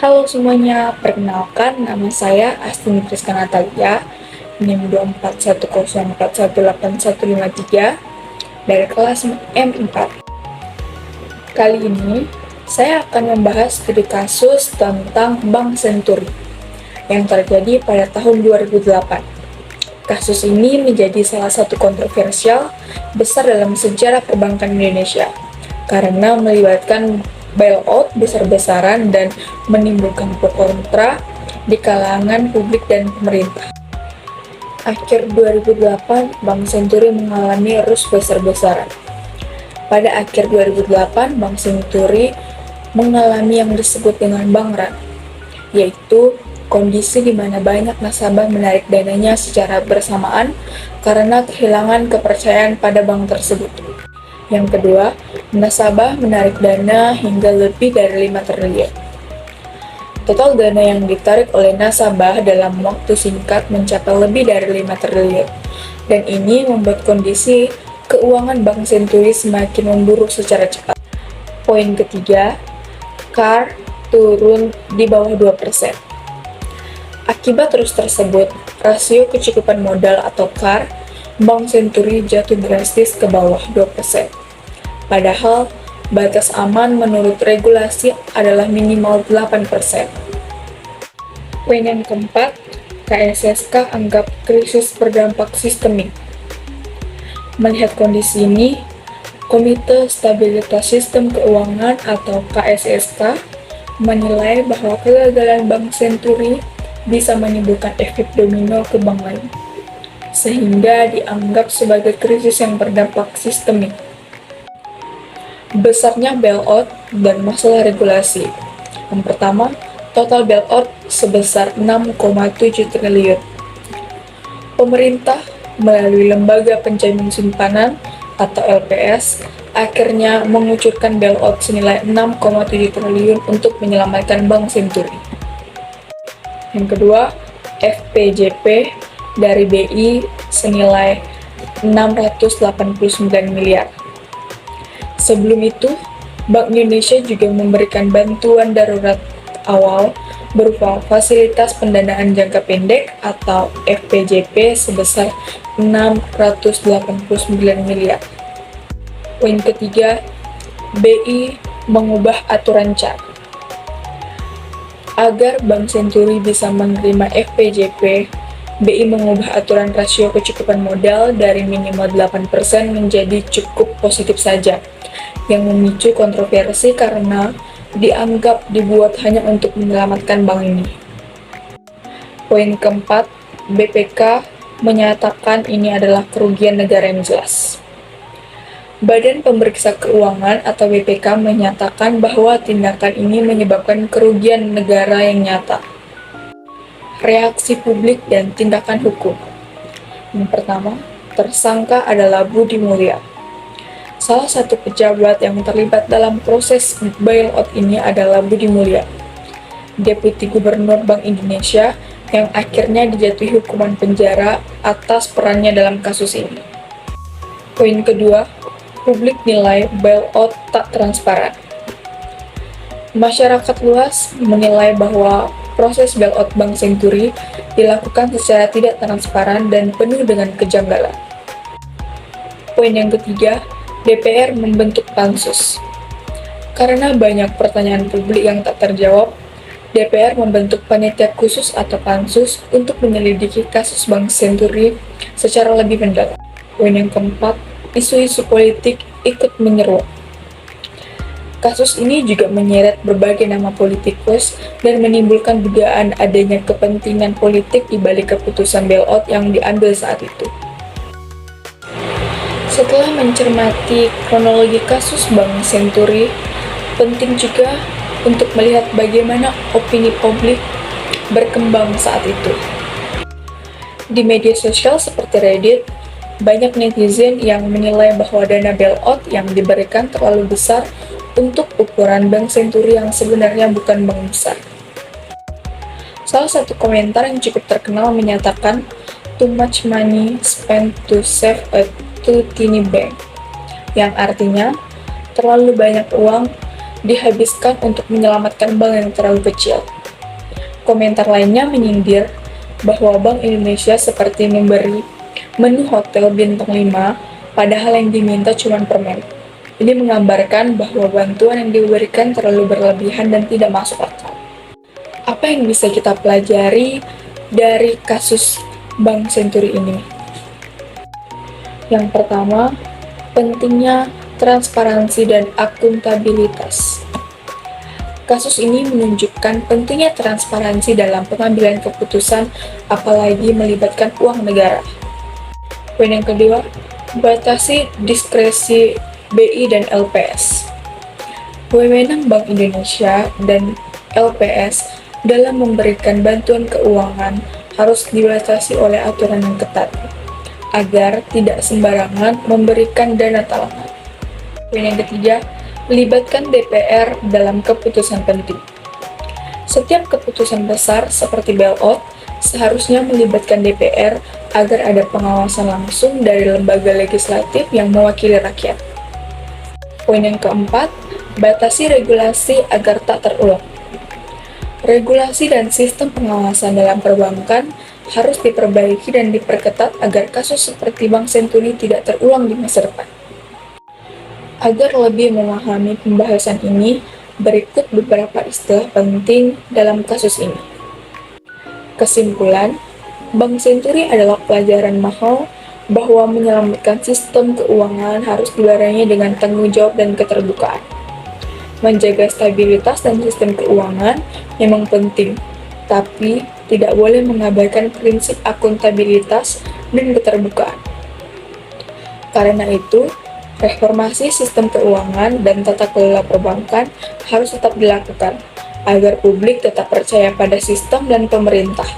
Halo semuanya, perkenalkan nama saya Astini Priska Natalia, NIM 24104181153 dari kelas M4. Kali ini, saya akan membahas studi kasus tentang Bank Senturi yang terjadi pada tahun 2008. Kasus ini menjadi salah satu kontroversial besar dalam sejarah perbankan Indonesia karena melibatkan bailout besar-besaran dan menimbulkan pro kontra di kalangan publik dan pemerintah. Akhir 2008, Bank Senturi mengalami rush besar-besaran. Pada akhir 2008, Bank Senturi mengalami yang disebut dengan bank run, yaitu kondisi di mana banyak nasabah menarik dananya secara bersamaan karena kehilangan kepercayaan pada bank tersebut. Yang kedua, nasabah menarik dana hingga lebih dari 5 triliun. Total dana yang ditarik oleh nasabah dalam waktu singkat mencapai lebih dari 5 triliun. Dan ini membuat kondisi keuangan Bank Senturi semakin memburuk secara cepat. Poin ketiga, CAR turun di bawah 2%. Akibat terus tersebut, rasio kecukupan modal atau CAR Bank Senturi jatuh drastis ke bawah 2%. Padahal, batas aman menurut regulasi adalah minimal 8%. Poin yang keempat, KSSK anggap krisis berdampak sistemik. Melihat kondisi ini, Komite Stabilitas Sistem Keuangan atau KSSK menilai bahwa kegagalan Bank Senturi bisa menimbulkan efek domino ke bank lain, sehingga dianggap sebagai krisis yang berdampak sistemik. Besarnya bailout dan masalah regulasi. Yang pertama, total bailout sebesar 6,7 triliun. Pemerintah melalui Lembaga Penjamin Simpanan atau LPS akhirnya mengucurkan bailout senilai 6,7 triliun untuk menyelamatkan Bank Senturi. Yang kedua, FPJP dari BI senilai 689 miliar. Sebelum itu, Bank Indonesia juga memberikan bantuan darurat awal berupa fasilitas pendanaan jangka pendek atau FPJP sebesar 689 miliar. Poin ketiga, BI mengubah aturan CAR. Agar Bank Senturi bisa menerima FPJP, BI mengubah aturan rasio kecukupan modal dari minimal 8% menjadi cukup positif saja, yang memicu kontroversi karena dianggap dibuat hanya untuk menyelamatkan bank ini. Poin keempat, BPK menyatakan ini adalah kerugian negara yang jelas. Badan Pemeriksa Keuangan atau BPK menyatakan bahwa tindakan ini menyebabkan kerugian negara yang nyata. Reaksi publik dan tindakan hukum. Yang pertama, tersangka adalah Budi Mulya. Salah satu pejabat yang terlibat dalam proses bailout ini adalah Budi Mulya, Deputi Gubernur Bank Indonesia yang akhirnya dijatuhi hukuman penjara atas perannya dalam kasus ini. Poin kedua, publik nilai bailout tak transparan. Masyarakat luas menilai bahwa proses bailout Bank Senturi dilakukan secara tidak transparan dan penuh dengan kejanggalan. Poin yang ketiga, DPR membentuk pansus. Karena banyak pertanyaan publik yang tak terjawab, DPR membentuk panitia khusus atau pansus untuk menyelidiki kasus Bank Senturi secara lebih mendalam. Poin yang keempat, isu-isu politik ikut menyeruak. Kasus ini juga menyeret berbagai nama politikus dan menimbulkan dugaan adanya kepentingan politik di balik keputusan bailout yang diambil saat itu. Setelah mencermati kronologi kasus Bank Senturi, penting juga untuk melihat bagaimana opini publik berkembang saat itu. Di media sosial seperti Reddit, banyak netizen yang menilai bahwa dana bailout yang diberikan terlalu besar untuk ukuran Bank Senturi yang sebenarnya bukan bank besar. Salah satu komentar yang cukup terkenal menyatakan, "Too much money spent to save a too tiny bank," yang artinya terlalu banyak uang dihabiskan untuk menyelamatkan bank yang terlalu kecil. Komentar lainnya menyindir bahwa Bank Indonesia seperti memberi menu hotel bintang 5, padahal yang diminta cuma permen. Ini menggambarkan bahwa bantuan yang diberikan terlalu berlebihan dan tidak masuk akal. Apa yang bisa kita pelajari dari kasus Bank Senturi ini? Yang pertama, pentingnya transparansi dan akuntabilitas. Kasus ini menunjukkan pentingnya transparansi dalam pengambilan keputusan, apalagi melibatkan uang negara. Poin yang kedua, batasi diskresi BI dan LPS. Wewenang Bank Indonesia dan LPS dalam memberikan bantuan keuangan harus dibatasi oleh aturan yang ketat, agar tidak sembarangan memberikan dana talangan. Poin yang ketiga, melibatkan DPR dalam keputusan penting. Setiap keputusan besar seperti bailout seharusnya melibatkan DPR agar ada pengawasan langsung dari lembaga legislatif yang mewakili rakyat. Poin yang keempat, batasi regulasi agar tak terulang. Regulasi dan sistem pengawasan dalam perbankan harus diperbaiki dan diperketat agar kasus seperti Bank Senturi tidak terulang di masa depan. Agar lebih memahami pembahasan ini, berikut beberapa istilah penting dalam kasus ini. Kesimpulan, Bank Senturi adalah pelajaran mahal bahwa menyelamatkan sistem keuangan harus dibarengi dengan tanggung jawab dan keterbukaan. Menjaga stabilitas dan sistem keuangan memang penting, tapi tidak boleh mengabaikan prinsip akuntabilitas dan keterbukaan. Karena itu, reformasi sistem keuangan dan tata kelola perbankan harus tetap dilakukan, agar publik tetap percaya pada sistem dan pemerintah.